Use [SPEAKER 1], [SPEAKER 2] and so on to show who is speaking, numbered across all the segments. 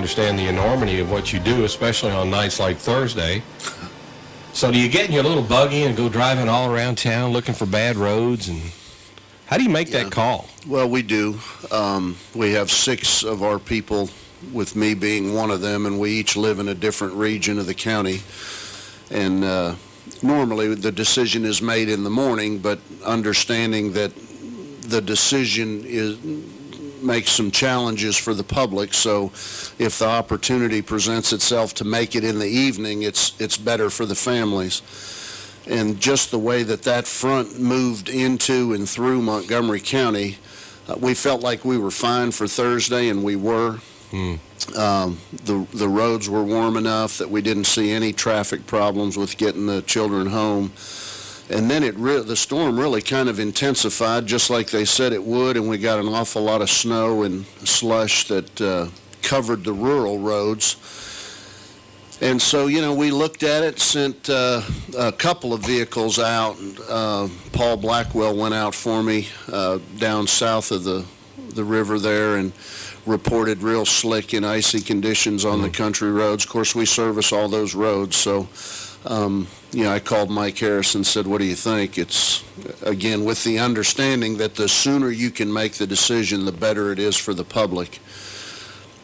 [SPEAKER 1] understand the enormity of what you do, especially on nights like Thursday. So do you get in your little buggy and go driving all around town looking for bad roads? And how do you make that call?
[SPEAKER 2] Well, we do. We have 6 of our people, with me being one of them, and we each live in a different region of the county. And normally the decision is made in the morning, but understanding that the decision makes some challenges for the public. So if the opportunity presents itself to make it in the evening, it's better for the families. And just the way that front moved into and through Montgomery County, we felt like we were fine for Thursday, and we were. The roads were warm enough that we didn't see any traffic problems with getting the children home. And then the storm really kind of intensified, just like they said it would, and we got an awful lot of snow and slush that covered the rural roads. And so, we looked at it, sent a couple of vehicles out. Paul Blackwell went out for me down south of the river there and reported real slick and icy conditions on the country roads. Of course, we service all those roads, so I called Mike Harris and said, what do you think? It's, again, with the understanding that the sooner you can make the decision, the better it is for the public.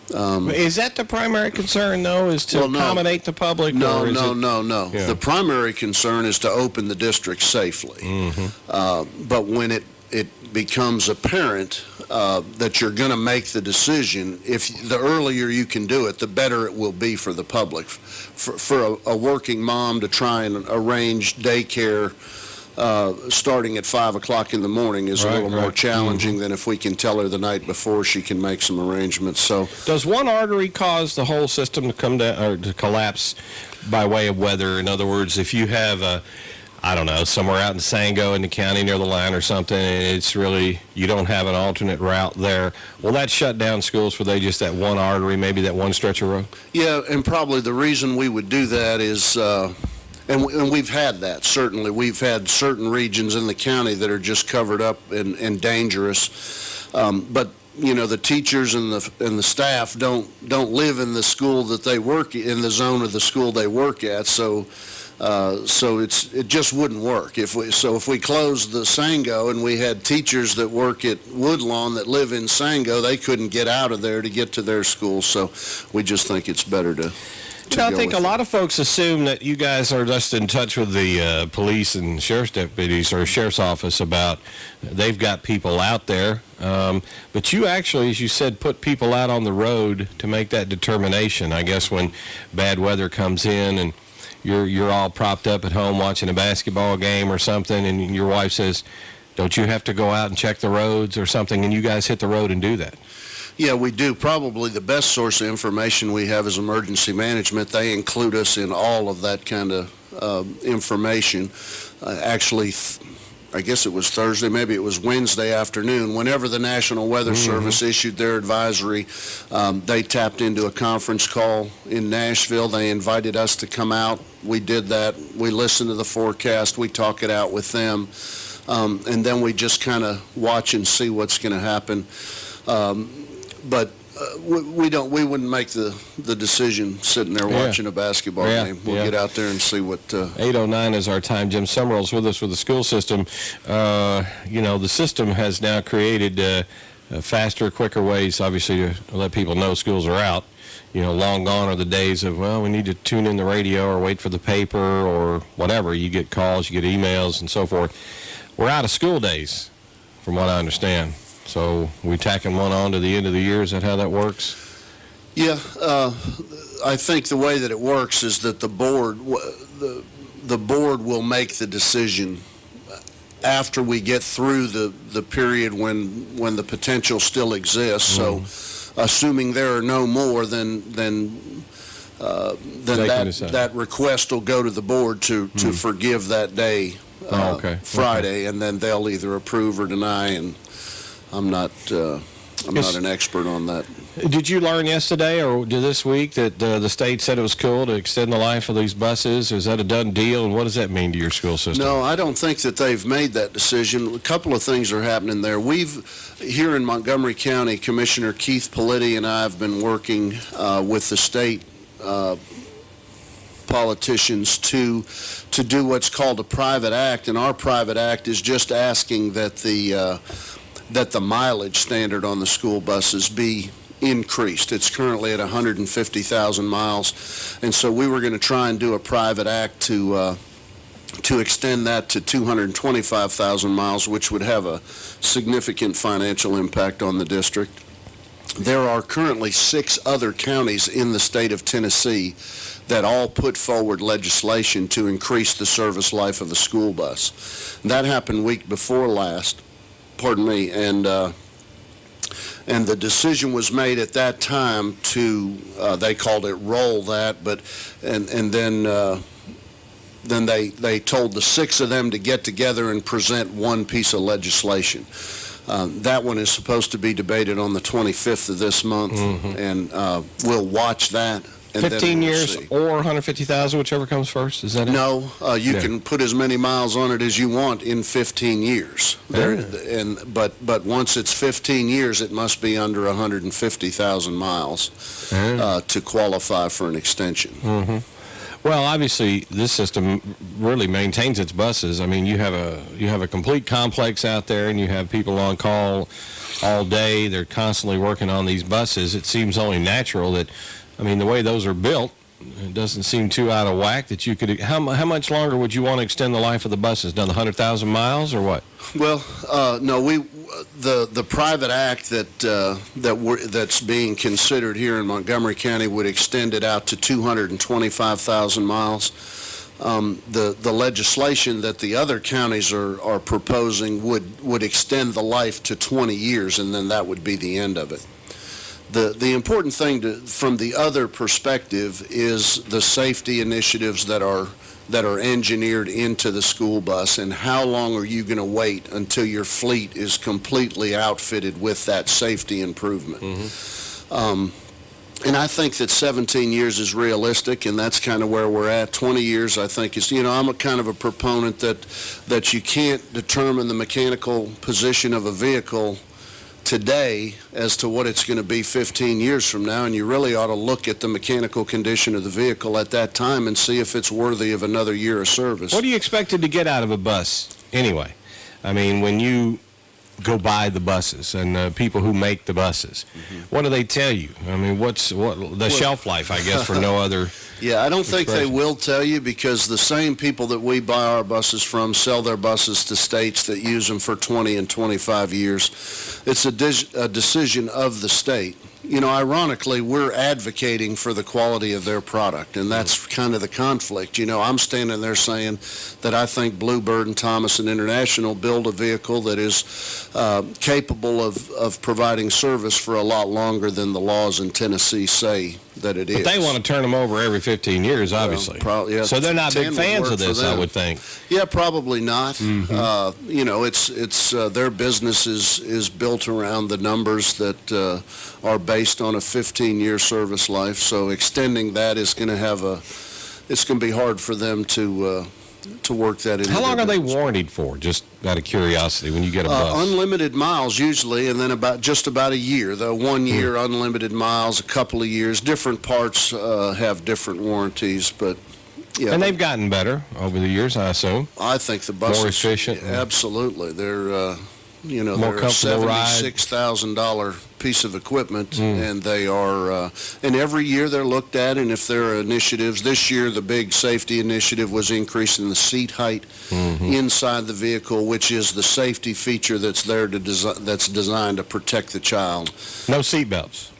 [SPEAKER 1] Is that the primary concern, though, is to accommodate the public?
[SPEAKER 2] No. Yeah. The primary concern is to open the district safely. But when it becomes apparent that you're going to make the decision, if the earlier you can do it, the better it will be for the public. For a working mom to try and arrange daycare starting at 5 o'clock in the morning is a little more challenging than if we can tell her the night before she can make some arrangements. So,
[SPEAKER 1] does one artery cause the whole system to come down or to collapse by way of weather? In other words, if you have somewhere out in Sango in the county near the line or something, and it's really, you don't have an alternate route there, will that shut down schools for just that one artery, maybe that one stretch of road? Yeah,
[SPEAKER 2] and probably the reason we would do that is, and we've had that, certainly. We've had certain regions in the county that are just covered up and dangerous. But the teachers and the staff don't live in the school that they work in, the zone of the school they work at, so it just wouldn't work. If we closed the Sango and we had teachers that work at Woodlawn that live in Sango, they couldn't get out of there to get to their school. So we just think it's better to
[SPEAKER 1] I think a lot of folks assume that you guys are just in touch with the police and sheriff's deputies or sheriff's office about they've got people out there. But you actually, as you said, put people out on the road to make that determination. I guess when bad weather comes in and you're all propped up at home watching a basketball game or something, and your wife says, don't you have to go out and check the roads or something, and you guys hit the road and do that?
[SPEAKER 2] Yeah, we do. Probably the best source of information we have is emergency management. They include us in all of that kind of information. Actually, I guess it was Thursday, maybe it was Wednesday afternoon, whenever the National Weather Service issued their advisory, they tapped into a conference call in Nashville. They invited us to come out. We did that. We listened to the forecast. We talk it out with them. And then we just kind of watch and see what's going to happen. But we wouldn't make the decision sitting there watching a basketball game. We'll get out there and see what.
[SPEAKER 1] 8:09 is our time. Jim Sumrell's with us with the school system. The system has now created faster, quicker ways, obviously, to let people know schools are out. Long gone are the days of, we need to tune in the radio or wait for the paper or whatever. You get calls, you get emails, and so forth. We're out of school days, from what I understand. So we tacking one on to the end of the year. Is that how that works?
[SPEAKER 2] Yeah, I think the way that it works is that the board will make the decision after we get through the period when the potential still exists. So, assuming there are no more, then that request will go to the board to forgive that day, Friday, and then they'll either approve or deny. And I'm not I'm not an expert on that.
[SPEAKER 1] Did you learn yesterday or this week that the state said it was cool to extend the life of these buses? Is that a done deal, and what does that mean to your school system?
[SPEAKER 2] No, I don't think that they've made that decision. A couple of things are happening there. Here in Montgomery County, Commissioner Keith Politti and I have been working with the state politicians to do what's called a private act, and our private act is just asking that the mileage standard on the school buses be increased. It's currently at 150,000 miles, and so we were going to try and do a private act to extend that to 225,000 miles, which would have a significant financial impact on the district. There are currently 6 other counties in the state of Tennessee that all put forward legislation to increase the service life of a school bus. That happened week before last, and the decision was made at that time to, they called it roll that, then they told the 6 of them to get together and present one piece of legislation. That one is supposed to be debated on the 25th of this month, and we'll watch that. And
[SPEAKER 1] 15 years or 150,000, whichever comes first, is that it?
[SPEAKER 2] No, you can put as many miles on it as you want in 15 years. But once it's 15 years, it must be under 150,000 miles to qualify for an extension.
[SPEAKER 1] Well, obviously, this system really maintains its buses. I mean, you have a complete complex out there, and you have people on call all day. They're constantly working on these buses. It seems only natural that, I mean, the way those are built, it doesn't seem too out of whack that you could. How much longer would you want to extend the life of the buses? Another 100,000 miles or what?
[SPEAKER 2] Well, no, the private act that's being considered here in Montgomery County would extend it out to 225,000 miles. The legislation that the other counties are proposing would extend the life to 20 years, and then that would be the end of it. The important thing from the other perspective is the safety initiatives that are engineered into the school bus, and how long are you going to wait until your fleet is completely outfitted with that safety improvement. And I think that 17 years is realistic, and that's kind of where we're at. 20 years, I think, is, I'm a kind of a proponent that you can't determine the mechanical position of a vehicle today as to what it's going to be 15 years from now, and you really ought to look at the mechanical condition of the vehicle at that time and see if it's worthy of another year of service.
[SPEAKER 1] What are you expected to get out of a bus anyway? I mean, when you go buy the buses and people who make the buses, what do they tell you? I mean, what's the shelf life, I guess, for no other
[SPEAKER 2] Yeah, I don't think they
[SPEAKER 1] expression.
[SPEAKER 2] will tell you, because the same people that we buy our buses from sell their buses to states that use them for 20 and 25 years. It's a decision of the state. Ironically, we're advocating for the quality of their product, and that's kind of the conflict. I'm standing there saying that I think Bluebird and Thomas and International build a vehicle that is capable of providing service for a lot longer than the laws in Tennessee say that it is.
[SPEAKER 1] But they want to turn them over every 15 years, obviously.
[SPEAKER 2] Yeah,
[SPEAKER 1] so they're not
[SPEAKER 2] 10
[SPEAKER 1] big
[SPEAKER 2] would
[SPEAKER 1] fans
[SPEAKER 2] work
[SPEAKER 1] of
[SPEAKER 2] for
[SPEAKER 1] this, I
[SPEAKER 2] them.
[SPEAKER 1] would think.
[SPEAKER 2] Yeah, probably not. It's their business is built around the numbers that are based on a 15-year service life. So extending that is going to it's going to be hard for them to work that in.
[SPEAKER 1] How long are they warranted for, just out of curiosity, when you get a bus?
[SPEAKER 2] Unlimited miles usually, and then just about a year. The 1 year unlimited miles, a couple of years. Different parts have different warranties, but yeah.
[SPEAKER 1] And they've gotten better over the years, I assume.
[SPEAKER 2] I think the buses
[SPEAKER 1] more efficient.
[SPEAKER 2] Absolutely, they're
[SPEAKER 1] more
[SPEAKER 2] they're a
[SPEAKER 1] comfortable ride.
[SPEAKER 2] $76,000 piece of equipment, and they are, and every year they're looked at, and if there are initiatives, this year the big safety initiative was increasing the seat height inside the vehicle, which is the safety feature that's there that's designed to protect the child.
[SPEAKER 1] No seat belts.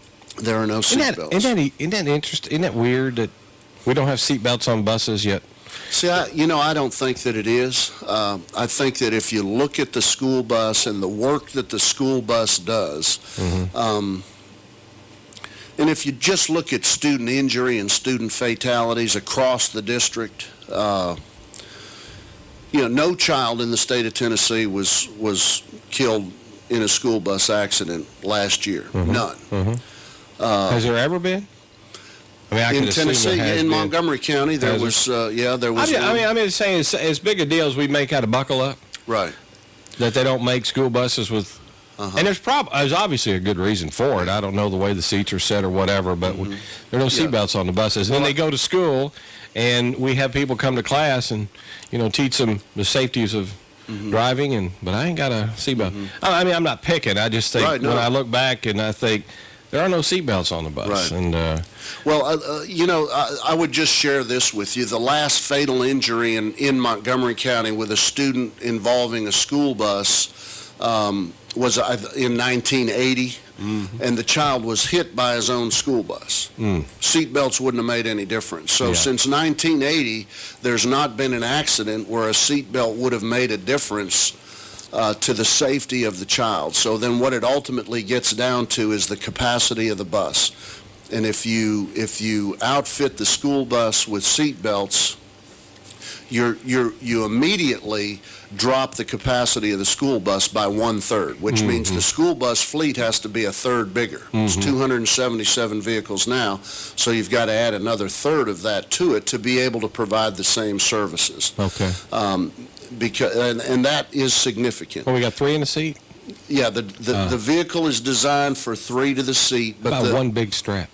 [SPEAKER 2] There are no seat belts.
[SPEAKER 1] Isn't that interesting? Isn't that weird that we don't have seat belts on buses yet?
[SPEAKER 2] See, I don't think that it is. I think that if you look at the school bus and the work that the school bus does, and if you just look at student injury and student fatalities across the district, no child in the state of Tennessee was killed in a school bus accident last year. None.
[SPEAKER 1] Has there ever been? I mean, I
[SPEAKER 2] In
[SPEAKER 1] can assume
[SPEAKER 2] Tennessee,
[SPEAKER 1] there has
[SPEAKER 2] in
[SPEAKER 1] been.
[SPEAKER 2] Montgomery County, there was, there was one.
[SPEAKER 1] I mean, it's saying it's as big a deal as we make out of Buckle Up,
[SPEAKER 2] Right.
[SPEAKER 1] that they don't make school buses with. And there's obviously a good reason for it. I don't know the way the seats are set or whatever, but there are no seatbelts on the buses. And then they go to school, and we have people come to class and, teach them the safeties of driving. But I ain't got a seatbelt. I mean, I'm not picking. I just think when I look back and I think there are no seatbelts on the bus.
[SPEAKER 2] Right.
[SPEAKER 1] And
[SPEAKER 2] I would just share this with you. The last fatal injury in Montgomery County with a student involving a school bus was in 1980, and the child was hit by his own school bus. Seatbelts wouldn't have made any difference. So since 1980, there's not been an accident where a seatbelt would have made a difference to the safety of the child. So then what it ultimately gets down to is the capacity of the bus. And if you outfit the school bus with seatbelts, you immediately drop the capacity of the school bus by 1/3, which means the school bus fleet has to be a third bigger. It's 277 vehicles now, so you've got to add another third of that to it to be able to provide the same services.
[SPEAKER 1] Okay.
[SPEAKER 2] And that is significant.
[SPEAKER 1] Well, we got 3 in the seat?
[SPEAKER 2] Yeah, the vehicle is designed for 3 to the seat, but
[SPEAKER 1] about one big strap.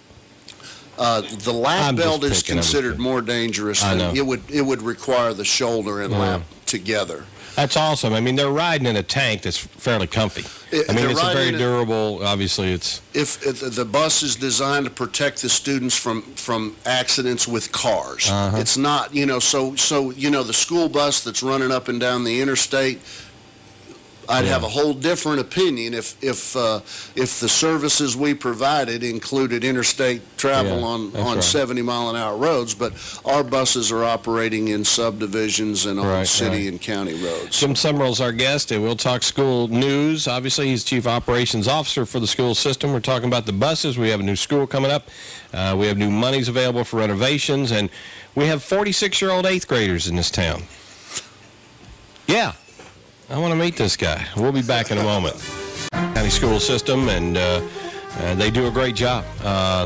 [SPEAKER 2] The lap belt is considered more dangerous. Than it would require the shoulder and lap together.
[SPEAKER 1] That's awesome. I mean, they're riding in a tank that's fairly comfy. I mean, it's a very durable. Obviously, it's.
[SPEAKER 2] If the bus is designed to protect the students from accidents with cars, it's not. The school bus that's running up and down the interstate. I'd have a whole different opinion if the services we provided included interstate travel on 70-mile-an-hour roads, but our buses are operating in subdivisions and on city and county roads.
[SPEAKER 1] Jim Sumrell's our guest, and we'll talk school news. Obviously, he's Chief Operations Officer for the school system. We're talking about the buses. We have a new school coming up. We have new monies available for renovations, and we have 46-year-old 8th graders in this town. Yeah. I want to meet this guy. We'll be back in a moment. County school system, and they do a great job.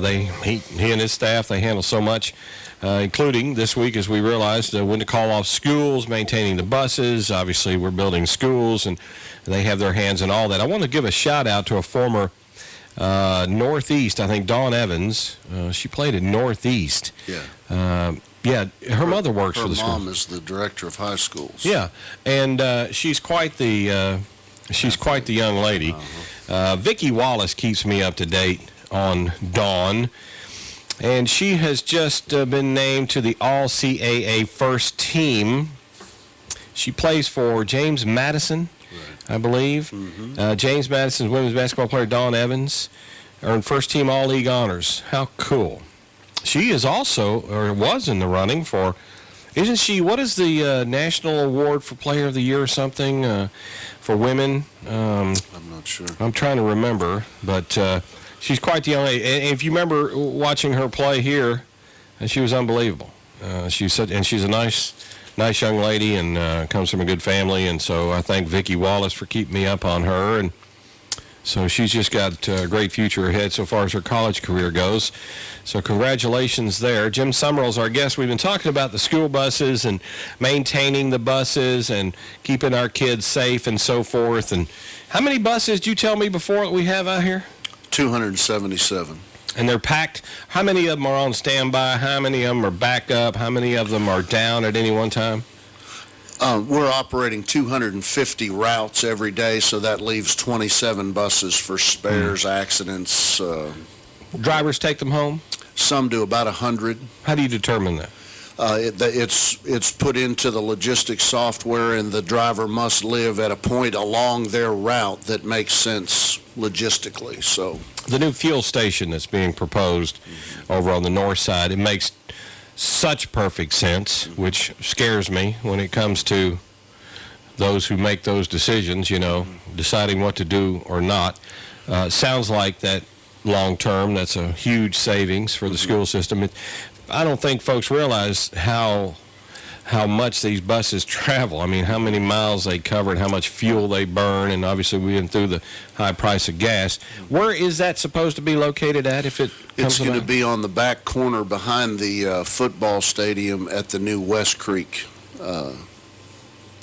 [SPEAKER 1] He and his staff, they handle so much, including this week, as we realized, when to call off schools, maintaining the buses. Obviously, we're building schools, and they have their hands in all that. I want to give a shout-out to a former Northeast, I think, Dawn Evans. She played at Northeast.
[SPEAKER 2] Yeah.
[SPEAKER 1] Her mother works for the school.
[SPEAKER 2] Her mom is the director of high schools.
[SPEAKER 1] Yeah, and she's quite the young lady. Vicki Wallace keeps me up to date on Dawn, and she has just been named to the All-CAA first team. She plays for James Madison, I believe. James Madison's women's basketball player, Dawn Evans, earned first team All-League honors. How cool. She is also, or was in the running for, isn't she, what is the National Award for Player of the Year or something for women?
[SPEAKER 2] I'm not sure.
[SPEAKER 1] I'm trying to remember, but she's quite the young lady. And if you remember watching her play here, she was unbelievable. She's a nice young lady and comes from a good family, and so I thank Vicki Wallace for keeping me up on her. And so she's just got a great future ahead so far as her college career goes. So congratulations there. Jim Sumrell's our guest. We've been talking about the school buses and maintaining the buses and keeping our kids safe and so forth. And how many buses did you tell me before that we have out here?
[SPEAKER 2] 277.
[SPEAKER 1] And they're packed. How many of them are on standby? How many of them are back up? How many of them are down at any one time?
[SPEAKER 2] We're operating 250 routes every day, so that leaves 27 buses for spares, accidents.
[SPEAKER 1] Drivers take them home?
[SPEAKER 2] Some do, about 100.
[SPEAKER 1] How do you determine that?
[SPEAKER 2] It's put into the logistics software, and the driver must live at a point along their route that makes sense logistically. So
[SPEAKER 1] the new fuel station that's being proposed over on the north side, it makes such perfect sense, which scares me when it comes to those who make those decisions, deciding what to do or not. Sounds like that long term, that's a huge savings for the school system. I don't think folks realize how how much these buses travel. I mean, how many miles they cover and how much fuel they burn, and obviously we went through the high price of gas. Where is that supposed to be located at if it comes
[SPEAKER 2] It's going to be on the back corner behind the football stadium at the new West Creek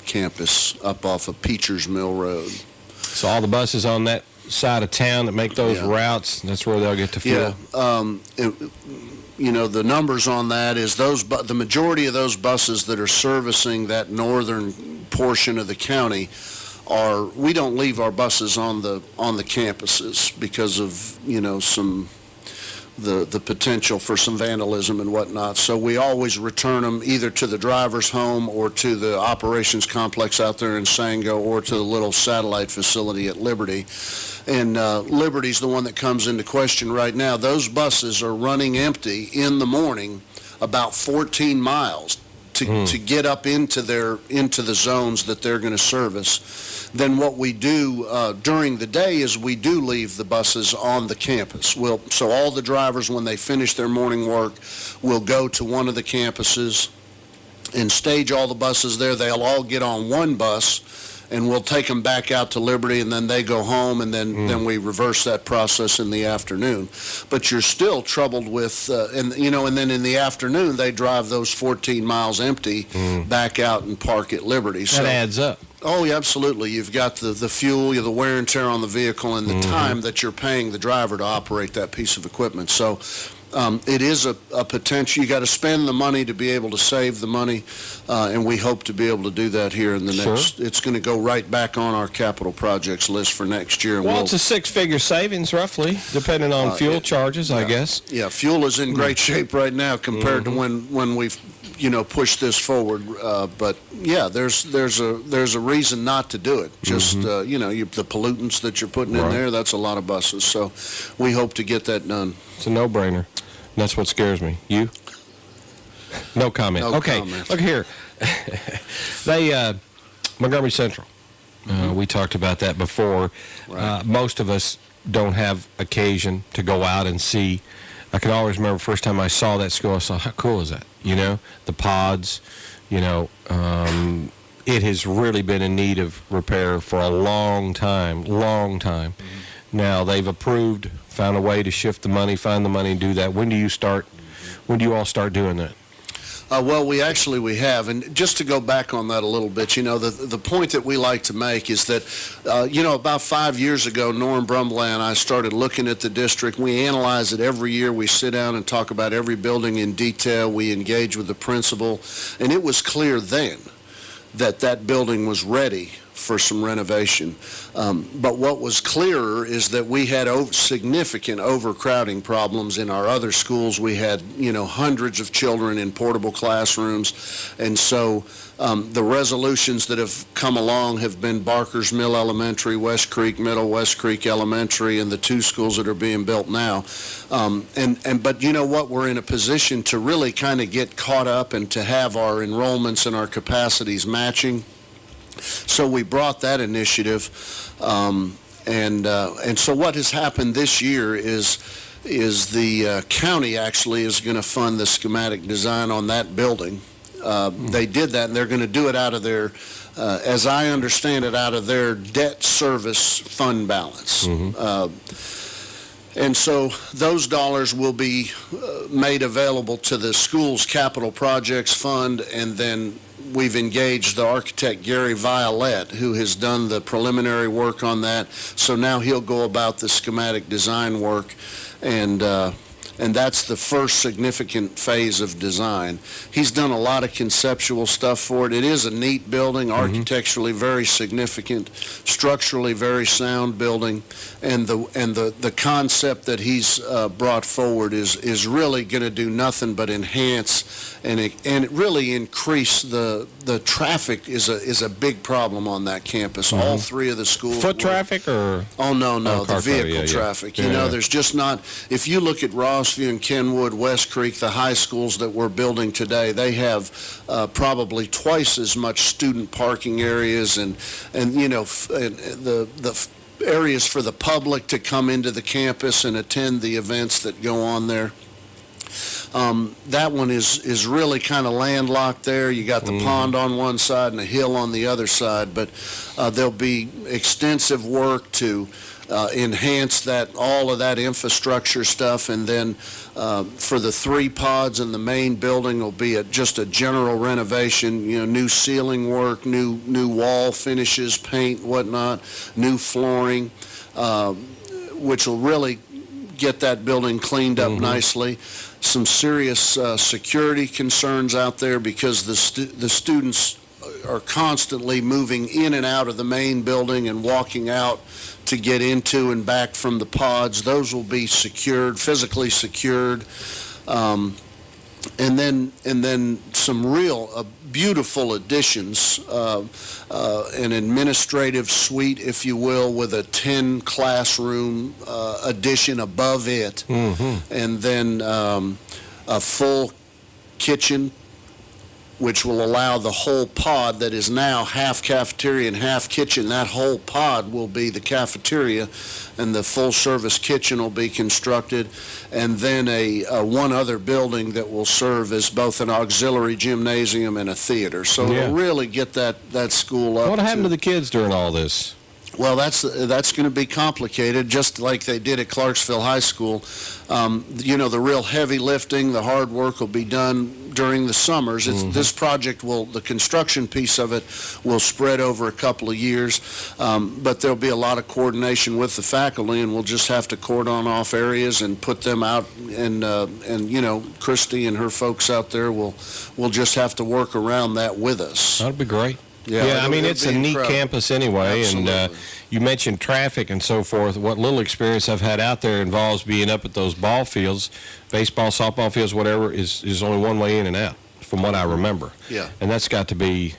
[SPEAKER 2] campus up off of Peachers Mill Road.
[SPEAKER 1] So all the buses on that side of town that make those routes, that's where they'll get to fuel?
[SPEAKER 2] Yeah. The numbers on that is the majority of those buses that are servicing that northern portion of the county we don't leave our buses on the campuses because of, some the potential for some vandalism and whatnot. So we always return them either to the driver's home or to the operations complex out there in Sango or to the little satellite facility at Liberty. And Liberty's the one that comes into question right now. Those buses are running empty in the morning about 14 miles to get up into the zones that they're going to service. Then what we do during the day is we do leave the buses on the campus. So all the drivers, when they finish their morning work, will go to one of the campuses and stage all the buses there. They'll all get on one bus, and we'll take them back out to Liberty, and then they go home, and then we reverse that process in the afternoon. But you're still troubled with, and then in the afternoon, they drive those 14 miles empty back out and park at Liberty.
[SPEAKER 1] That adds up.
[SPEAKER 2] Oh, yeah, absolutely. You've got the fuel, the wear and tear on the vehicle, and the time that you're paying the driver to operate that piece of equipment. So it is a potential. You got to spend the money to be able to save the money, and we hope to be able to do that here in the next. It's going to go right back on our capital projects list for next year.
[SPEAKER 1] Well, it's a six-figure savings, roughly, depending on fuel charges, I guess.
[SPEAKER 2] Yeah, fuel is in great shape right now compared to when we've push this forward. But yeah, there's a reason not to do it. Just the pollutants that you're putting in there. That's a lot of buses. So we hope to get that done.
[SPEAKER 1] It's a no-brainer. That's what scares me. You? No comment.
[SPEAKER 2] No
[SPEAKER 1] okay.
[SPEAKER 2] comment.
[SPEAKER 1] Look here. Montgomery Central. We talked about that before.
[SPEAKER 2] Right.
[SPEAKER 1] Most of us don't have occasion to go out and see. I can always remember the first time I saw that school, I saw, how cool is that? The pods, it has really been in need of repair for a long time. Now they've found a way to shift the money, find the money and do that. When do you all start doing that?
[SPEAKER 2] Well, we have. And just to go back on that a little bit, the point that we like to make is that, about 5 years ago, Norm Brumbley and I started looking at the district. We analyze it every year. We sit down and talk about every building in detail. We engage with the principal. And it was clear then that building was ready for some renovation. But what was clearer is that we had significant overcrowding problems in our other schools. We had, hundreds of children in portable classrooms. And so the resolutions that have come along have been Barker's Mill Elementary, West Creek Middle, West Creek Elementary, and the two schools that are being built now. But you know what? We're in a position to really kind of get caught up and to have our enrollments and our capacities matching. So we brought that initiative, and so what has happened this year is the county actually is going to fund the schematic design on that building. They did that, and they're going to do it out of their, as I understand it, out of their debt service fund balance. And so those dollars will be made available to the school's capital projects fund, and then we've engaged the architect Gary Violette, who has done the preliminary work on that. So now he'll go about the schematic design work, and that's the first significant phase of design. He's done a lot of conceptual stuff for it. It is a neat building, architecturally very significant, structurally very sound building, and the concept that he's brought forward is really going to do nothing but enhance and really increase the traffic is a big problem on that campus. All three of the schools.
[SPEAKER 1] Foot traffic or?
[SPEAKER 2] Oh, no, the vehicle traffic. There's just not, if you look at Rossview and Kenwood, West Creek, the high schools that we're building today, they have probably twice as much student parking areas and the areas for the public to come into the campus and attend the events that go on there. That one is really kind of landlocked there. You got the pond on one side and a hill on the other side, but there'll be extensive work to enhance all of that infrastructure stuff, and then for the 3 pods in the main building will be just a general renovation, new ceiling work, new wall finishes, paint, whatnot, new flooring, which will really get that building cleaned up nicely. Some serious security concerns out there because the students are constantly moving in and out of the main building and walking out to get into and back from the pods. Those will be secured, physically secured. And then some real beautiful additions, an administrative suite, if you will, with a 10 classroom addition above it, and then a full kitchen, which will allow the whole pod that is now half cafeteria and half kitchen. That whole pod will be the cafeteria, and the full-service kitchen will be constructed, and then one other building that will serve as both an auxiliary gymnasium and a theater. So it'll really get that school up.
[SPEAKER 1] What happened to the kids during all this?
[SPEAKER 2] Well, that's going to be complicated, just like they did at Clarksville High School. The real heavy lifting, the hard work will be done during the summers. This project the construction piece of it will spread over a couple of years, but there'll be a lot of coordination with the faculty, and we'll just have to cordon off areas and put them out, and Christy and her folks out there will just have to work around that with us.
[SPEAKER 1] That'd be great. Yeah, I mean, it's a neat campus anyway, and you mentioned traffic and so forth. What little experience I've had out there involves being up at those ball fields, baseball, softball fields, whatever, is only one way in and out, from what I remember.
[SPEAKER 2] Yeah.
[SPEAKER 1] And that's got to be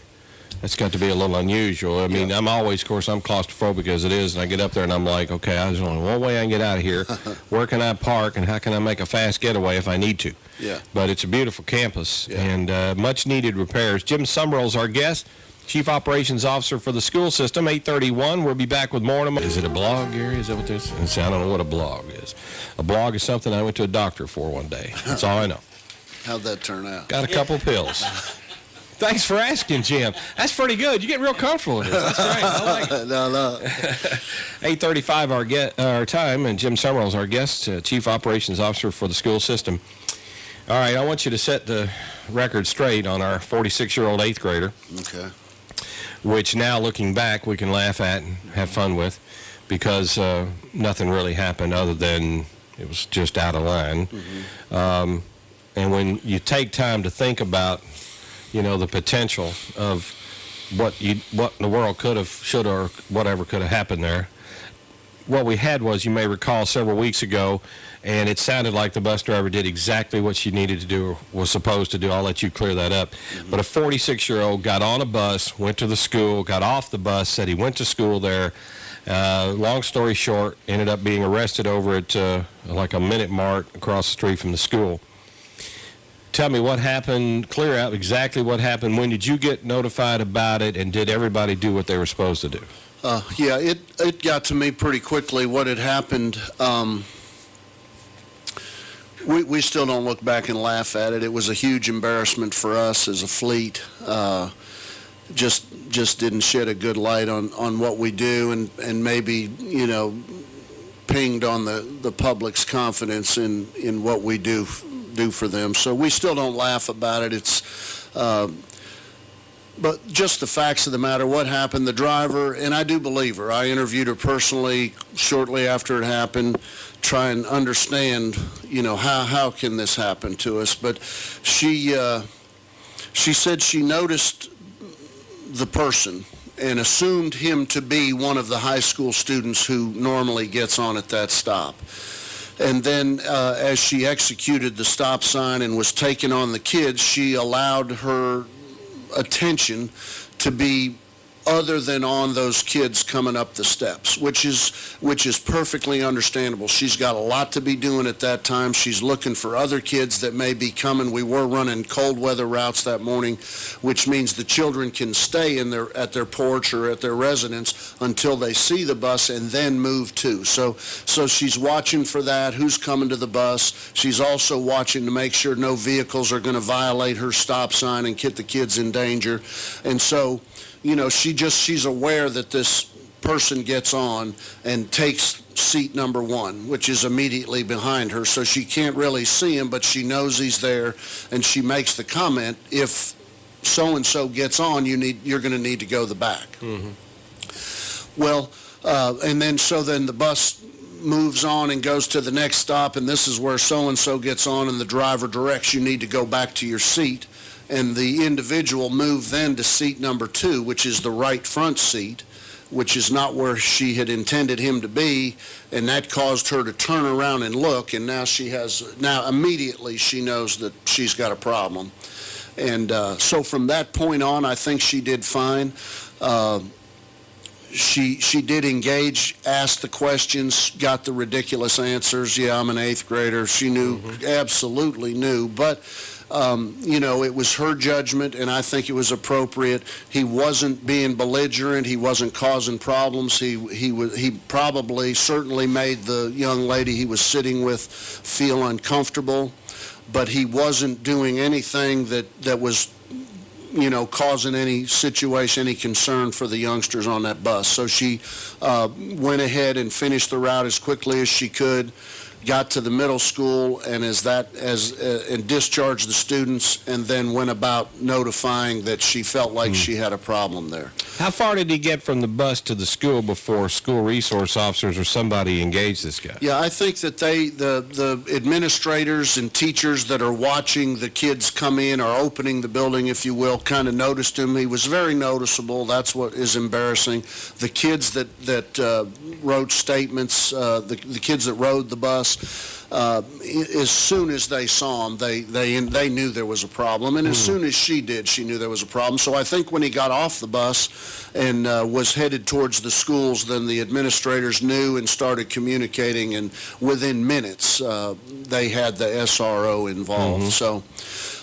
[SPEAKER 1] a little unusual. I mean, I'm always, of course, I'm claustrophobic as it is, and I get up there and I'm like, okay, there's only one way I can get out of here. Where can I park, and how can I make a fast getaway if I need to?
[SPEAKER 2] Yeah.
[SPEAKER 1] But it's a beautiful campus, and much needed repairs. Jim Sumrell's our guest. Chief Operations Officer for the school system, 8:31. We'll be back with more. Is it a blog, Gary? Is that what this is? I don't know what a blog is. A blog is something I went to a doctor for one day. That's all I know.
[SPEAKER 2] How'd that turn out?
[SPEAKER 1] Got a couple pills. Thanks for asking, Jim. That's pretty good. You get real comfortable with this. That's great. I like it.
[SPEAKER 2] No.
[SPEAKER 1] 8:35 our time, and Jim Sumrell's our guest, Chief Operations Officer for the school system. All right, I want you to set the record straight on our 46-year-old 8th grader.
[SPEAKER 2] Okay.
[SPEAKER 1] Which now, looking back, we can laugh at and have fun with, because nothing really happened other than it was just out of line. And when you take time to think about, the potential of what in the world could have, should, or whatever could have happened there, what we had was, you may recall, several weeks ago, and it sounded like the bus driver did exactly what she needed to do or was supposed to do. I'll let you clear that up. But a 46-year-old got on a bus, went to the school, got off the bus, said he went to school there. Long story short, ended up being arrested over at like a Minute Mart across the street from the school. Tell me what happened. Clear out exactly what happened. When did you get notified about it, and did everybody do what they were supposed to do?
[SPEAKER 2] It got to me pretty quickly what had happened. We still don't look back and laugh at it. It was a huge embarrassment for us as a fleet. Just didn't shed a good light on what we do, and maybe, pinged on the public's confidence in what we do for them. So we still don't laugh about it. But just the facts of the matter, what happened, the driver, and I do believe her. I interviewed her personally shortly after it happened, try and understand, how can this happen to us. But she said she noticed the person and assumed him to be one of the high school students who normally gets on at that stop. And then as she executed the stop sign and was taking on the kids, she allowed her attention to be other than on those kids coming up the steps, which is perfectly understandable. She's got a lot to be doing at that time. She's looking for other kids that may be coming. We were running cold weather routes that morning, which means the children can stay at their porch or at their residence until they see the bus and then move too. So she's watching for that, who's coming to the bus. She's also watching to make sure no vehicles are going to violate her stop sign and get the kids in danger. And so, she's aware that this person gets on and takes seat number 1, which is immediately behind her. So she can't really see him, but she knows he's there, and she makes the comment, if so-and-so gets on, you're going to need to go the back. Mm-hmm. Well, and then the bus moves on and goes to the next stop, and this is where so-and-so gets on, and the driver directs you need to go back to your seat. And the individual moved then to seat number 2, which is the right front seat, which is not where she had intended him to be, and that caused her to turn around and look, and now immediately she knows that she's got a problem. And so from that point on, I think she did fine. She did engage, asked the questions, got the ridiculous answers. Yeah, I'm an 8th grader. She knew, absolutely knew, but it was her judgment, and I think it was appropriate. He wasn't being belligerent. He wasn't causing problems. He probably certainly made the young lady he was sitting with feel uncomfortable, but he wasn't doing anything that was causing any situation, any concern for the youngsters on that bus. So she went ahead and finished the route as quickly as she could, got to the middle school, and and discharged the students, and then went about notifying that she felt like she had a problem there.
[SPEAKER 1] How far did he get from the bus to the school before school resource officers or somebody engaged this guy?
[SPEAKER 2] Yeah, I think that the administrators and teachers that are watching the kids come in or opening the building, if you will, kind of noticed him. He was very noticeable. That's what is embarrassing. The kids that wrote statements, the kids that rode the bus, as soon as they saw him, they knew there was a problem, and as soon as she did, she knew there was a problem. So I think when he got off the bus and was headed towards the schools, then the administrators knew and started communicating, and within minutes they had the SRO involved. So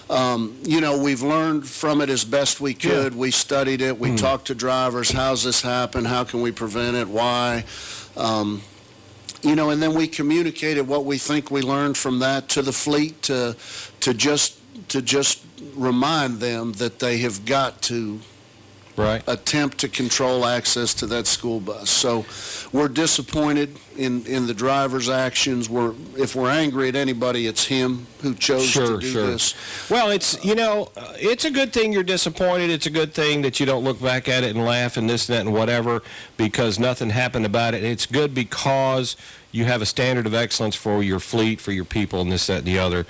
[SPEAKER 2] we've learned from it as best we could. We studied it. We talked to drivers. How's this happen? How can we prevent it? Why? And then we communicated what we think we learned from that to the fleet to just remind them that they have got to attempt to control access to that school bus. So we're disappointed in the driver's actions. If we're angry at anybody, it's him who chose to do this.
[SPEAKER 1] Well, it's a good thing you're disappointed. It's a good thing that you don't look back at it and laugh and this and that and whatever because nothing happened about it. It's good because you have a standard of excellence for your fleet, for your people, and this, that, and the other.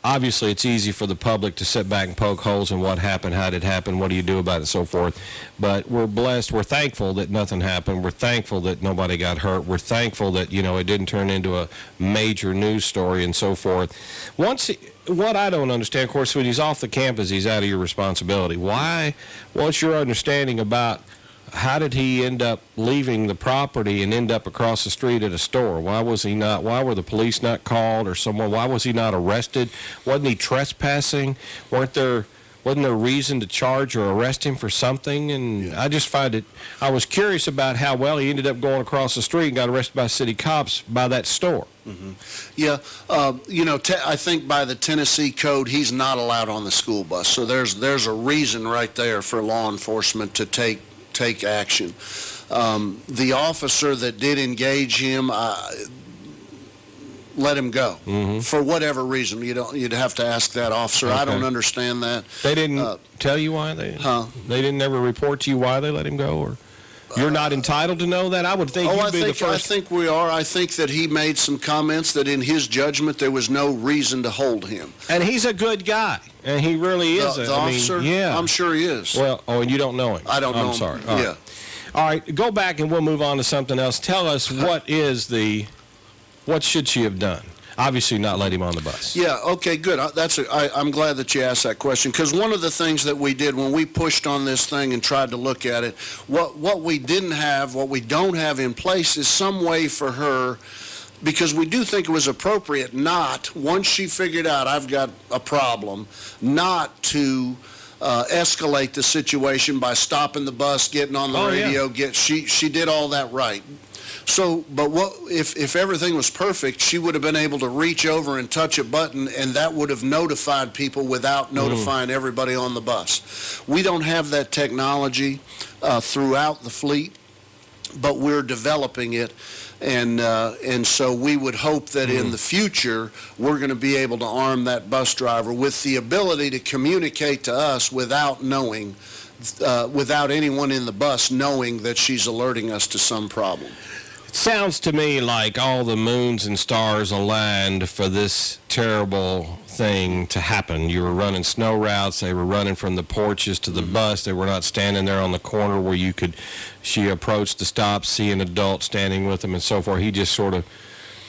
[SPEAKER 1] Obviously, it's easy for the public to sit back and poke holes in what happened, how did it happen, what do you do about it, and so forth. But we're blessed. We're thankful that nothing happened. We're thankful that nobody got hurt. We're thankful that, it didn't turn into a major news story and so forth. What I don't understand, of course, when he's off the campus, he's out of your responsibility. What's your understanding about how did he end up leaving the property and end up across the street at a store? Why were the police not called or someone? Why was he not arrested? Wasn't he trespassing? Wasn't there reason to charge or arrest him for something? And I just find it, I was curious about how well he ended up going across the street and got arrested by city cops by that store.
[SPEAKER 2] Yeah, I think by the Tennessee code, he's not allowed on the school bus. So there's a reason right there for law enforcement to take action. The officer that did engage him, let him go for whatever reason. You'd have to ask that officer. Okay. I don't understand that.
[SPEAKER 1] They didn't tell you why they didn't ever report to you why they let him go, or you're not entitled to know that? I would think you'd be the first. I think we are. I think that he made some comments that in his judgment there was no reason to hold him. And he's a good guy, and he really is.
[SPEAKER 2] The officer? Yeah. I'm sure he is.
[SPEAKER 1] Well, and you don't know him?
[SPEAKER 2] I don't know him.
[SPEAKER 1] I'm sorry.
[SPEAKER 2] Yeah.
[SPEAKER 1] All right, go back and we'll move on to something else. Tell us what should she have done? obviously not let him on the bus.
[SPEAKER 2] Yeah, okay, good. I'm glad that you asked that question, because one of the things that we did when we pushed on this thing and tried to look at it, what we don't have in place is some way for her, because we do think it was appropriate not, once she figured out I've got a problem, not to escalate the situation by stopping the bus, getting on the radio.
[SPEAKER 1] Yeah.
[SPEAKER 2] She did all that right. So, but what if everything was perfect, she would have been able to reach over and touch a button, and that would have notified people without notifying everybody on the bus. We don't have that technology throughout the fleet, but we're developing it. And so we would hope that in the future we're going to be able to arm that bus driver with the ability to communicate to us without knowing, without anyone in the bus knowing that she's alerting us to some problem.
[SPEAKER 1] It sounds to me like all the moons and stars aligned for this terrible thing to happen. You were running snow routes. They were running from the porches to the bus. They were not standing there on the corner where she approached the stop, see an adult standing with them and so forth. He just sort of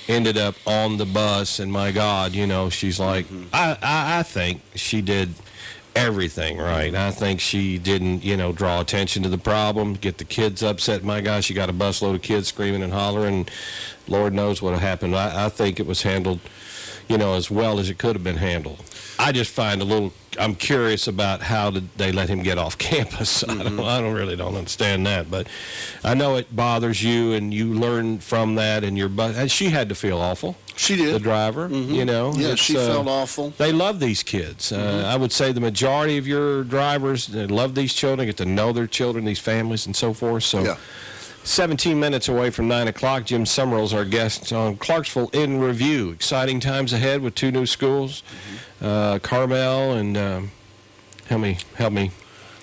[SPEAKER 1] ended up on the bus, and my God, she's like, I think she did everything right. I think she didn't, draw attention to the problem, get the kids upset. My gosh, you got a busload of kids screaming and hollering. Lord knows what happened. I think it was handled, as well as it could have been handled. I just find I'm curious about how did they let him get off campus. I don't understand that, but I know it bothers you, and you learn from that, and she had to feel awful.
[SPEAKER 2] She did.
[SPEAKER 1] The driver,
[SPEAKER 2] Yeah, she felt awful.
[SPEAKER 1] They love these kids. I would say the majority of your drivers, they love these children, get to know their children, these families, and so forth. So,
[SPEAKER 2] yeah.
[SPEAKER 1] 17 minutes away from 9 o'clock, Jim Sumrell's our guest on Clarksville in Review. Exciting times ahead with 2 new schools, Carmel and, help me.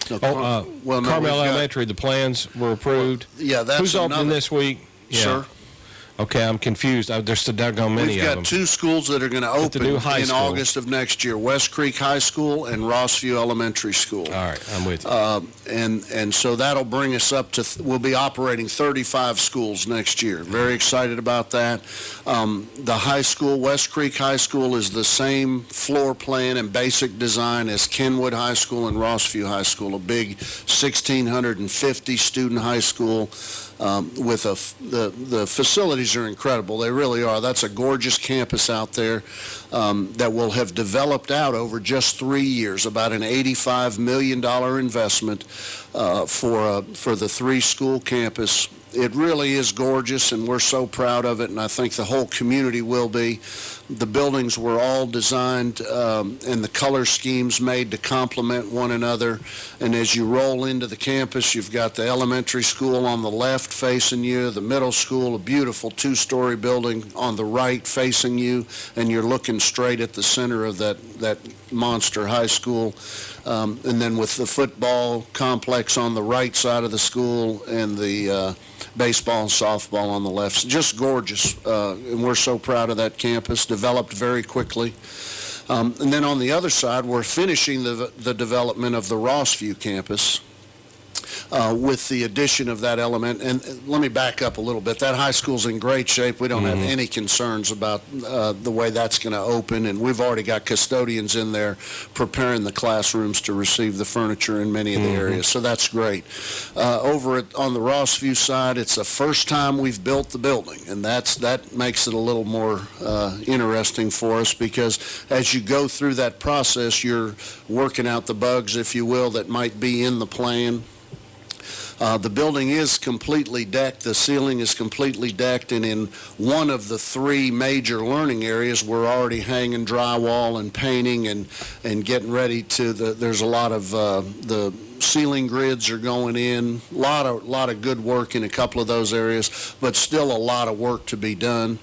[SPEAKER 1] Carmel Elementary, the plans were approved.
[SPEAKER 2] Yeah, that's
[SPEAKER 1] Who's opening this week? Yeah.
[SPEAKER 2] Sir?
[SPEAKER 1] Okay, I'm confused. There's so doggone many
[SPEAKER 2] We've
[SPEAKER 1] of
[SPEAKER 2] got
[SPEAKER 1] them.
[SPEAKER 2] 2 schools that are going to open
[SPEAKER 1] new high
[SPEAKER 2] in
[SPEAKER 1] school.
[SPEAKER 2] August of next year, West Creek High School and Rossview Elementary School.
[SPEAKER 1] All right, I'm with you.
[SPEAKER 2] And so that'll bring us up to, we'll be operating 35 schools next year. Very excited about that. The high school, West Creek High School, is the same floor plan and basic design as Kenwood High School and Rossview High School, a big 1,650 student high school. The facilities are incredible. They really are. That's a gorgeous campus out there that will have developed out over just 3 years, about an $85 million investment for the 3-school campus. It really is gorgeous, and we're so proud of it, and I think the whole community will be. The buildings were all designed and the color schemes made to complement one another. And as you roll into the campus, you've got the elementary school on the left facing you, the middle school, a beautiful 2-story building on the right facing you, and you're looking straight at the center of that monster high school. And then with the football complex on the right side of the school and the baseball and softball on the left. Just gorgeous, and we're so proud of that campus. Developed very quickly. And then on the other side, we're finishing the development of the Rossview campus with the addition of that element. And let me back up a little bit. That high school's in great shape. We don't have any concerns about the way that's going to open, and we've already got custodians in there preparing the classrooms to receive the furniture in many of the areas, so that's great. Over on the Rossview side, it's the first time we've built the building, and that makes it a little more interesting for us, because as you go through that process, you're working out the bugs, if you will, that might be in the plan. The building is completely decked. The ceiling is completely decked, and in one of the 3 major learning areas, we're already hanging drywall and painting and getting ready to. There's a lot of the ceiling grids are going in. A lot of good work in a couple of those areas, but still a lot of work to be done.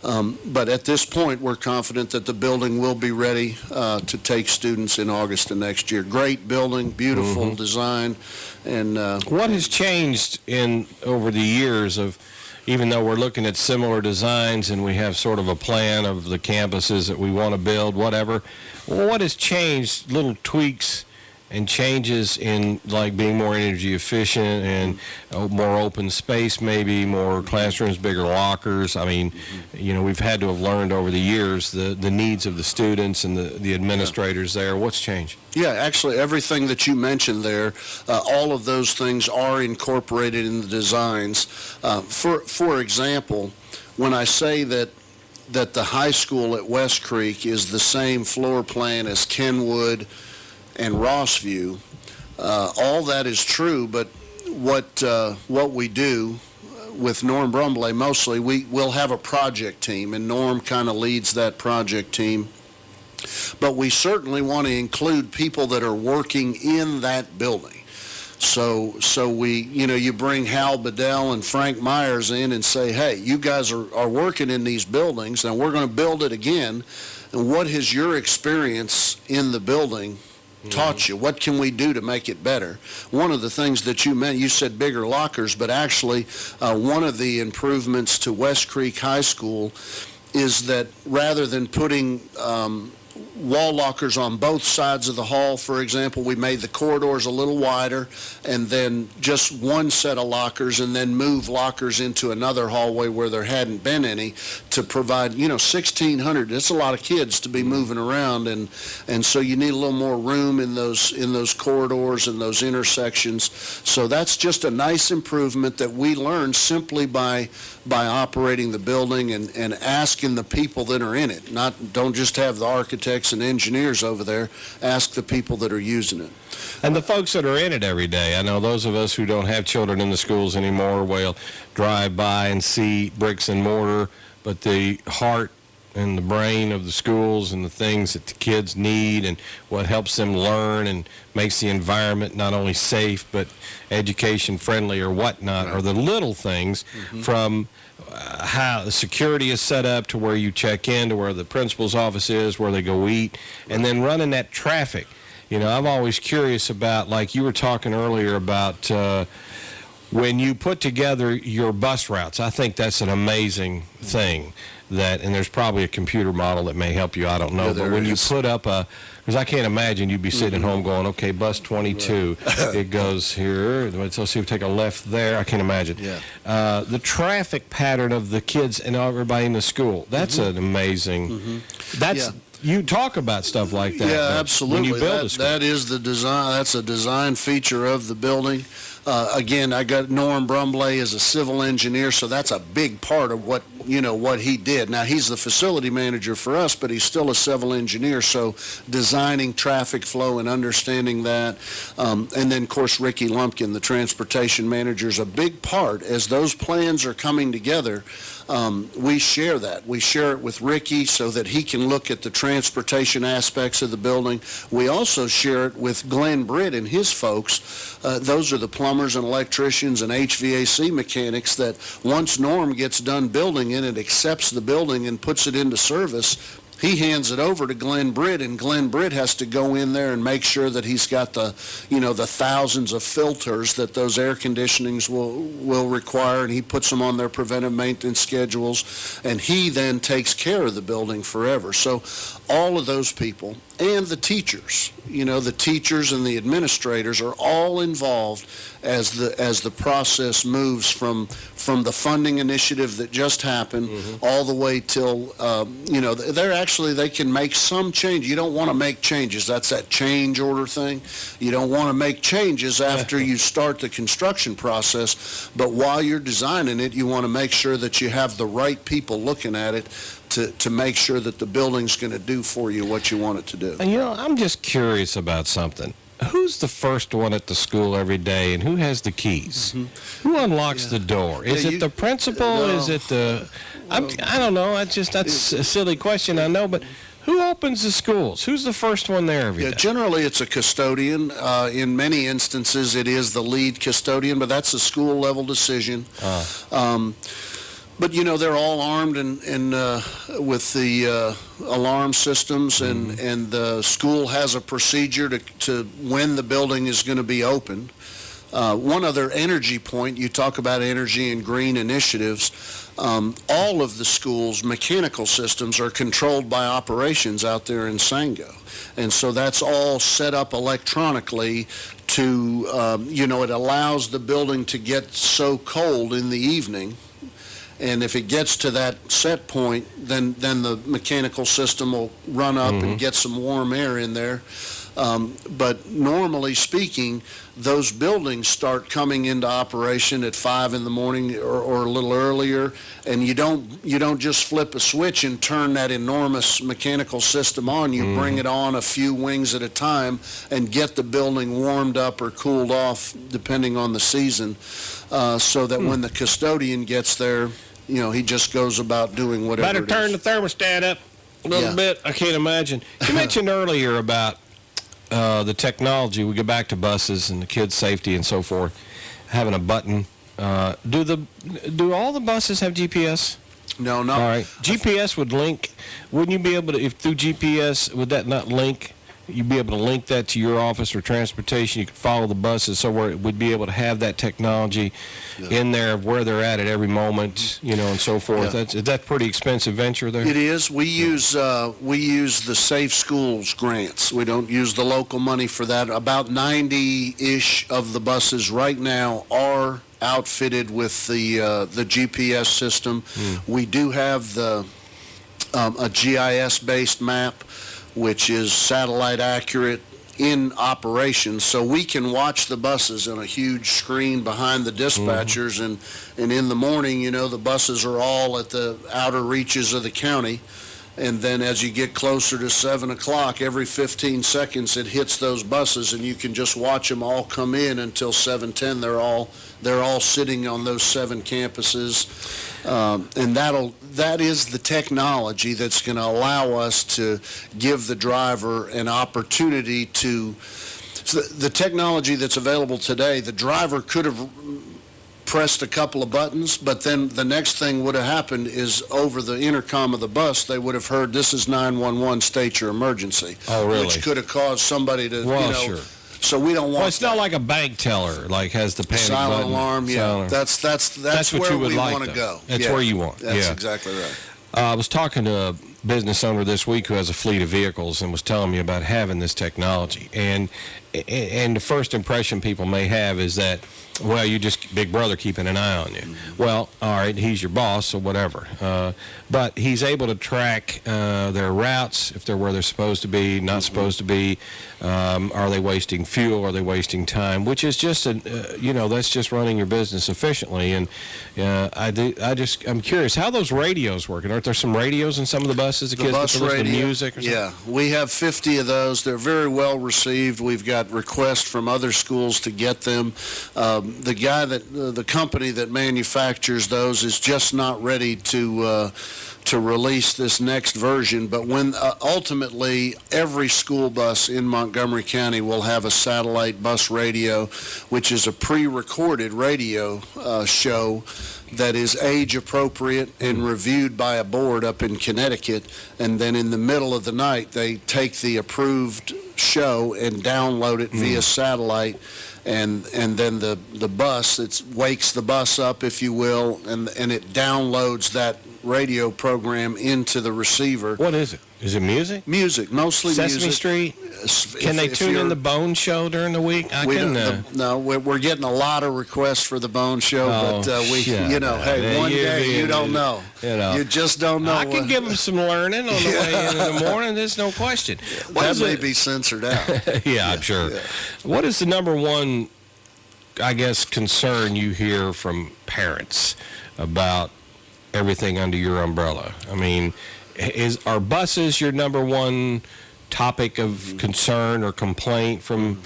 [SPEAKER 2] But at this point, we're confident that the building will be ready to take students in August of next year. Great building, beautiful design. And
[SPEAKER 1] what has changed over the years of, even though we're looking at similar designs and we have sort of a plan of the campuses that we want to build, whatever, what has changed, little tweaks and changes in like being more energy efficient and more open space, maybe more classrooms, bigger lockers. I mean, you know, we've had to have learned over the years the needs of the students and the administrators there. What's changed?
[SPEAKER 2] Yeah, actually, everything that you mentioned there, all of those things are incorporated in the designs. For example, when I say that the high school at West Creek is the same floor plan as Kenwood and Rossview, all that is true, but what we do with Norm Brumley, mostly, we'll have a project team, and Norm kind of leads that project team. But we certainly want to include people that are working in that building. So we, you know, you bring Hal Bedell and Frank Myers in and say, hey, you guys are working in these buildings, and we're going to build it again. And what has your experience in the building taught you? What can we do to make it better? One of the things that you meant, you said bigger lockers, but actually one of the improvements to West Creek High School is that rather than putting wall lockers on both sides of the hall, for example, we made the corridors a little wider and then just one set of lockers, and then move lockers into another hallway where there hadn't been any, to provide, you know, 1,600, that's a lot of kids to be moving around, and so you need a little more room in those corridors and those intersections. So that's just a nice improvement that we learned simply by operating the building and asking the people that are in it. Don't just have the architects and engineers over there, ask the people that are using it.
[SPEAKER 1] And the folks that are in it every day. I know those of us who don't have children in the schools anymore will drive by and see bricks and mortar, but the heart and the brain of the schools and the things that the kids need and what helps them learn and makes the environment not only safe but education friendly or whatnot are the little things from how the security is set up to where you check in, to where the principal's office is, where they go eat, and then running that traffic. You know, I'm always curious about, like you were talking earlier about when you put together your bus routes. I think that's an amazing thing. And there's probably a computer model that may help you, I don't know.
[SPEAKER 2] Yeah,
[SPEAKER 1] but when
[SPEAKER 2] is.
[SPEAKER 1] you put up because I can't imagine you'd be sitting at home going, okay, bus 22, it goes here, let's see if we take a left there. I can't imagine.
[SPEAKER 2] Yeah.
[SPEAKER 1] The traffic pattern of the kids and everybody in the school, that's an amazing, you talk about stuff like that.
[SPEAKER 2] Yeah, absolutely.
[SPEAKER 1] When you build a school.
[SPEAKER 2] That is the design. That's a design feature of the building. Again, I got Norm Brumley as a civil engineer, so that's a big part of what he did. Now, he's the facility manager for us, but he's still a civil engineer, so designing traffic flow and understanding that. And then, of course, Ricky Lumpkin, the transportation manager, is a big part. As those plans are coming together, we share that. We share it with Ricky so that he can look at the transportation aspects of the building. We also share it with Glenn Britt and his folks. Those are the plumbers and electricians and HVAC mechanics that once Norm gets done building it and accepts the building and puts it into service, he hands it over to Glenn Britt, and Glenn Britt has to go in there and make sure that he's got the thousands of filters that those air conditionings will require, and he puts them on their preventive maintenance schedules, and he then takes care of the building forever. So all of those people and the teachers, the teachers and the administrators are all involved as the process moves from the funding initiative that just happened all the way till they can make some change. You don't want to make changes. That's that change order thing. You don't want to make changes after you start the construction process, but while you're designing it, you want to make sure that you have the right people looking at it to make sure that the building's going to do for you what you want it to do.
[SPEAKER 1] And I'm just curious about something. Who's the first one at the school every day, and who has the keys? Who unlocks the door? Is it the principal?
[SPEAKER 2] No.
[SPEAKER 1] Is it the... I don't know. That's a silly question, I know, but who opens the schools? Who's the first one there every day?
[SPEAKER 2] Generally it's a custodian. In many instances it is the lead custodian, but that's a school-level decision. But they're all armed and with the alarm systems, and the school has a procedure to when the building is going to be open. One other energy point, you talk about energy and green initiatives. All of the schools' mechanical systems are controlled by operations out there in Sango. And so that's all set up electronically to, it allows the building to get so cold in the evening. And if it gets to that set point, then the mechanical system will run up and get some warm air in there. But normally speaking, those buildings start coming into operation at 5 in the morning or a little earlier, and you don't just flip a switch and turn that enormous mechanical system on. You bring it on a few wings at a time and get the building warmed up or cooled off depending on the season, so that when the custodian gets there, he just goes about doing whatever.
[SPEAKER 1] Better turn the thermostat up a little bit. I can't imagine. You mentioned earlier about the technology. We go back to buses and the kids' safety and so forth, having a button. Do all the buses have GPS?
[SPEAKER 2] No, not.
[SPEAKER 1] All right. GPS would link. Wouldn't you be able to, if through GPS, would that not link? You'd be able to link that to your office or transportation. You could follow the buses so where it would be able to have that technology in there of where they're at every moment, and so forth. That's a pretty expensive venture there.
[SPEAKER 2] It is. We use the Safe Schools grants. We don't use the local money for that. About 90-ish of the buses right now are outfitted with the GPS system. We do have a GIS-based map, which is satellite accurate in operation, so we can watch the buses on a huge screen behind the dispatchers, and in the morning, the buses are all at the outer reaches of the county, and then as you get closer to 7 o'clock, every 15 seconds it hits those buses, and you can just watch them all come in until 7:10. They're all sitting on those 7 campuses, and that is the technology that's going to allow us to give the driver an opportunity to. So the technology that's available today, the driver could have pressed a couple of buttons, but then the next thing would have happened is over the intercom of the bus, they would have heard, "This is 911, state your emergency."
[SPEAKER 1] Oh, really?
[SPEAKER 2] Which could have caused somebody to,
[SPEAKER 1] Sure.
[SPEAKER 2] So we don't want.
[SPEAKER 1] Well, it's not like a bank teller, has the panic
[SPEAKER 2] silent
[SPEAKER 1] button.
[SPEAKER 2] alarm. Yeah, that's
[SPEAKER 1] what
[SPEAKER 2] where
[SPEAKER 1] you would
[SPEAKER 2] we
[SPEAKER 1] like,
[SPEAKER 2] want to
[SPEAKER 1] though.
[SPEAKER 2] go.
[SPEAKER 1] That's where you want.
[SPEAKER 2] That's
[SPEAKER 1] yeah.
[SPEAKER 2] exactly right.
[SPEAKER 1] I was talking to a business owner this week who has a fleet of vehicles and was telling me about having this technology. And the first impression people may have is that, well, you just Big Brother keeping an eye on you. Well, all right, he's your boss or whatever. But he's able to track their routes, if they're where they're supposed to be, not supposed to be. Are they wasting fuel? Are they wasting time? Which is just, that's just running your business efficiently. And I'm curious how those radios work. Aren't there some radios in some of the buses? The kids
[SPEAKER 2] bus
[SPEAKER 1] get to listen to
[SPEAKER 2] radio,
[SPEAKER 1] music or something?
[SPEAKER 2] Yeah, we have 50 of those. They're very well received. We've got requests from other schools to get them. The company that manufactures those is just not ready to release this next version, but when ultimately every school bus in Montgomery County will have a satellite bus radio, which is a pre-recorded radio show that is age appropriate and reviewed by a board up in Connecticut, and then in the middle of the night they take the approved show and download it via satellite, and then the bus, it wakes the bus up, if you will, and it downloads that radio program into the receiver.
[SPEAKER 1] What is it? Is it music?
[SPEAKER 2] Music, mostly
[SPEAKER 1] Sesame
[SPEAKER 2] music.
[SPEAKER 1] Street? Can they tune in the Bone Show during the week?
[SPEAKER 2] No, we're getting a lot of requests for the Bone Show, but one day you don't know. You just don't know.
[SPEAKER 1] I can give them some learning on the way in the morning. There's no question.
[SPEAKER 2] That may be censored out.
[SPEAKER 1] Yeah, I'm sure. Yeah. What is the number one, concern you hear from parents about everything under your umbrella? I mean, are buses your number one topic of concern or complaint from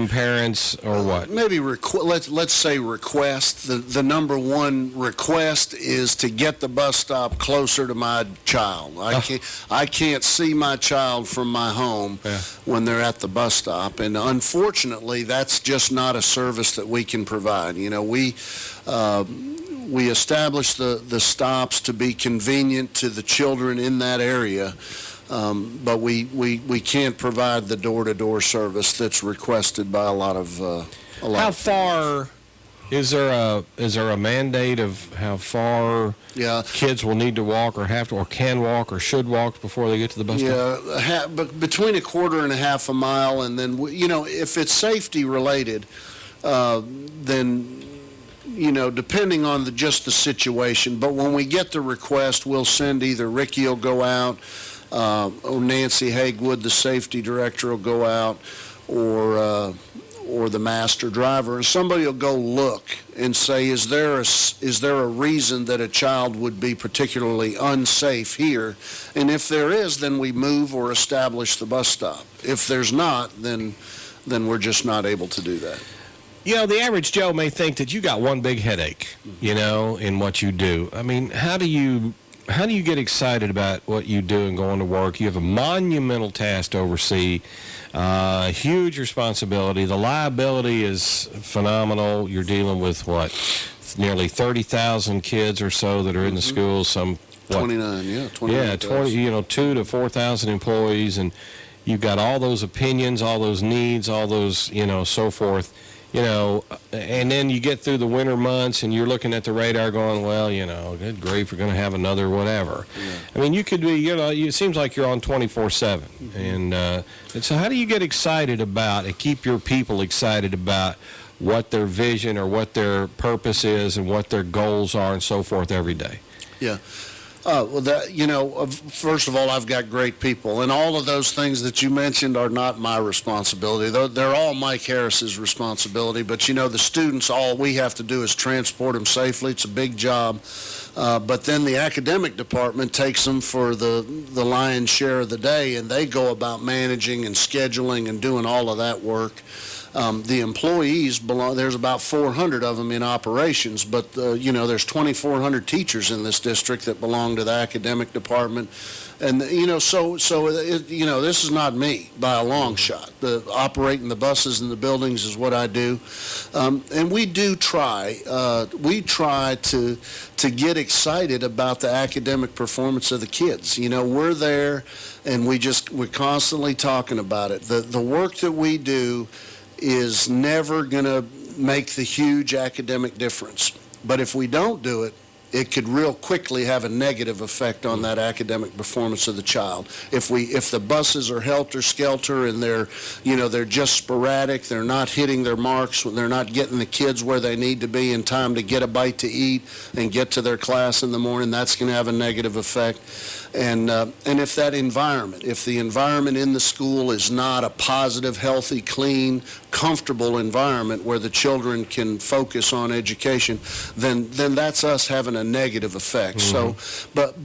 [SPEAKER 1] parents, or what? Maybe
[SPEAKER 2] let's say request. The number one request is to get the bus stop closer to my child. I can't see my child from my home when they're at the bus stop, and unfortunately, that's just not a service that we can provide. We establish the stops to be convenient to the children in that area. But we can't provide the door-to-door service that's requested by a lot of
[SPEAKER 1] How far is there a mandate of how far kids will need to walk or have to or can walk or should walk before they get to the bus stop?
[SPEAKER 2] Yeah, but between a quarter and a half a mile, and then if it's safety related, then depending on just the situation. But when we get the request, we'll send either Ricky will go out, or Nancy Hagewood, the safety director, will go out, or the master driver, and somebody will go look and say, is there a reason that a child would be particularly unsafe here? And if there is, then we move or establish the bus stop. If there's not, then we're just not able to do that.
[SPEAKER 1] The average Joe may think that you got one big headache, in what you do. I mean, how do you get excited about what you do and going to work? You have a monumental task to oversee, huge responsibility. The liability is phenomenal. You're dealing with, nearly 30,000 kids or so that are in the schools. Some
[SPEAKER 2] 29, yeah.
[SPEAKER 1] 2 to 4,000 employees, and you've got all those opinions, all those needs, all those, so forth. And then you get through the winter months and you're looking at the radar going, well, good grief, we're going to have another whatever. Yeah. I mean, you could be, it seems like you're on 24/7. And so how do you get excited about and keep your people excited about what their vision or what their purpose is and what their goals are and so forth every day?
[SPEAKER 2] Yeah. First of all, I've got great people, and all of those things that you mentioned are not my responsibility. They're all Mike Harris's responsibility, but the students, all we have to do is transport them safely. It's a big job. But then the academic department takes them for the lion's share of the day, and they go about managing and scheduling and doing all of that work. The employees there's about 400 of them in operations, but there's 2,400 teachers in this district that belong to the academic department. And so this is not me by a long shot. Operating the buses and the buildings is what I do. And we do try to get excited about the academic performance of the kids. We're there, and we're constantly talking about it. The work that we do is never going to make the huge academic difference. But if we don't do it, it could real quickly have a negative effect on that academic performance of the child. If the buses are helter-skelter and they're just sporadic, they're not hitting their marks, they're not getting the kids where they need to be in time to get a bite to eat and get to their class in the morning, that's going to have a negative effect. And if the environment in the school is not a positive, healthy, clean, comfortable environment where the children can focus on education, then that's us having a negative effect. Mm-hmm. So, but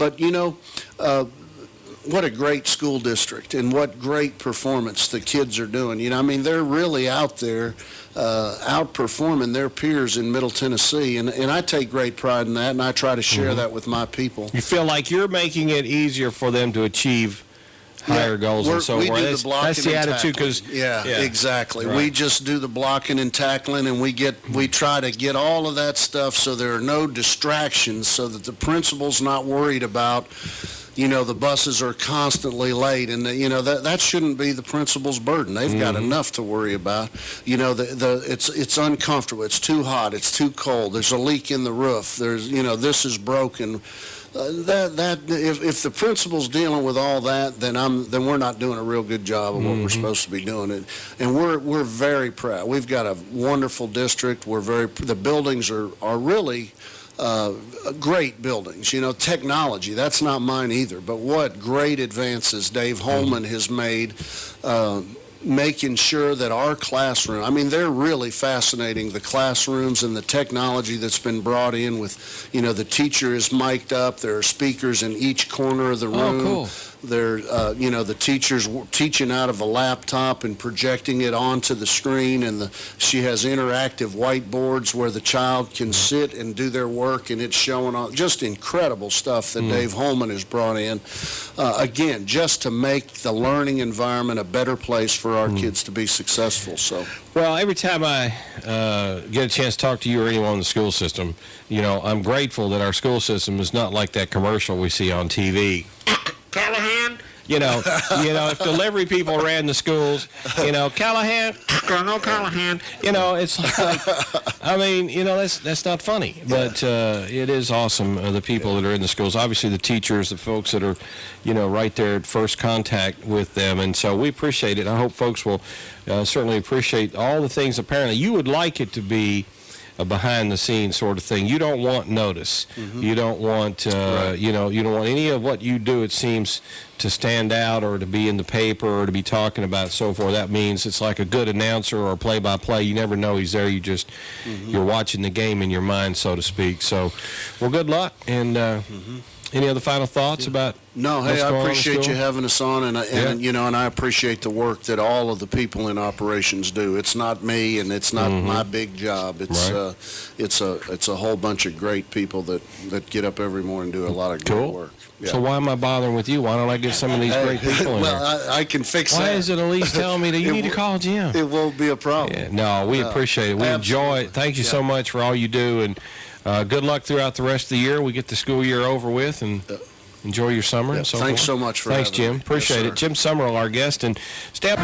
[SPEAKER 2] what a great school district and what great performance the kids are doing. They're really out there outperforming their peers in Middle Tennessee, and I take great pride in that, and I try to share that with my people.
[SPEAKER 1] You feel like you're making it easier for them to achieve higher goals and so forth. That's the attitude, because
[SPEAKER 2] exactly.
[SPEAKER 1] Right.
[SPEAKER 2] We just do the blocking and tackling, and we try to get all of that stuff so there are no distractions, so that the principal's not worried about the buses are constantly late, and that shouldn't be the principal's burden. They've got enough to worry about. It's uncomfortable. It's too hot. It's too cold. There's a leak in the roof. There's this is broken. If the principal's dealing with all that, then we're not doing a real good job of what we're supposed to be doing. And we're very proud. We've got a wonderful district. The buildings are really great buildings. Technology, that's not mine either, but what great advances Dave Holman has made, making sure that our classroom, they're really fascinating, the classrooms and the technology that's been brought in with, the teacher is mic'd up, there are speakers in each corner of the room.
[SPEAKER 1] Oh, cool.
[SPEAKER 2] They're, the teacher's teaching out of a laptop and projecting it onto the screen, and she has interactive whiteboards where the child can sit and do their work, and it's showing on just incredible stuff that Dave Holman has brought in. Again, just to make the learning environment a better place for our kids to be successful. So,
[SPEAKER 1] well, every time I get a chance to talk to you or anyone in the school system, I'm grateful that our school system is not like that commercial we see on TV. Callahan, If delivery people ran the schools, Callahan, no Callahan, it's like, I mean, that's not funny, but it is awesome, the people that are in the schools. Obviously, the teachers, the folks that are, right there at first contact with them, and so we appreciate it. I hope folks will certainly appreciate all the things. Apparently, you would like it to be a behind-the-scenes sort of thing. You don't want notice. You don't want,
[SPEAKER 2] Right.
[SPEAKER 1] you don't want any of what you do, it seems, to stand out or to be in the paper or to be talking about so forth. That means it's like a good announcer or play-by-play. You never know he's there. You just, you're watching the game in your mind, so to speak. So, well, good luck. And any other final thoughts about
[SPEAKER 2] No,
[SPEAKER 1] what's
[SPEAKER 2] hey, I
[SPEAKER 1] going on in
[SPEAKER 2] appreciate
[SPEAKER 1] school?
[SPEAKER 2] you having us on, and I appreciate the work that all of the people in operations do. It's not me, and it's not my big job. It's
[SPEAKER 1] Right.
[SPEAKER 2] it's a whole bunch of great people that get up every morning and do a lot of
[SPEAKER 1] Cool.
[SPEAKER 2] good work. Yeah.
[SPEAKER 1] So why am I bothering with you? Why don't I get some of these great people in here?
[SPEAKER 2] Well, I can fix
[SPEAKER 1] Why
[SPEAKER 2] that.
[SPEAKER 1] is it Elise telling me that you
[SPEAKER 2] It
[SPEAKER 1] need to
[SPEAKER 2] w-
[SPEAKER 1] call Jim?
[SPEAKER 2] It won't be a problem.
[SPEAKER 1] Yeah, no, we appreciate it. We enjoy it. Thank you so much for all you do, and good luck throughout the rest of the year. We get the school year over with, and enjoy your summer.
[SPEAKER 2] Yeah,
[SPEAKER 1] And so
[SPEAKER 2] thanks
[SPEAKER 1] forth.
[SPEAKER 2] so much for
[SPEAKER 1] Thanks,
[SPEAKER 2] having
[SPEAKER 1] Jim.
[SPEAKER 2] me.
[SPEAKER 1] Appreciate
[SPEAKER 2] Yes,
[SPEAKER 1] it.
[SPEAKER 2] sir.
[SPEAKER 1] Jim Sumrell, our guest, and stay up.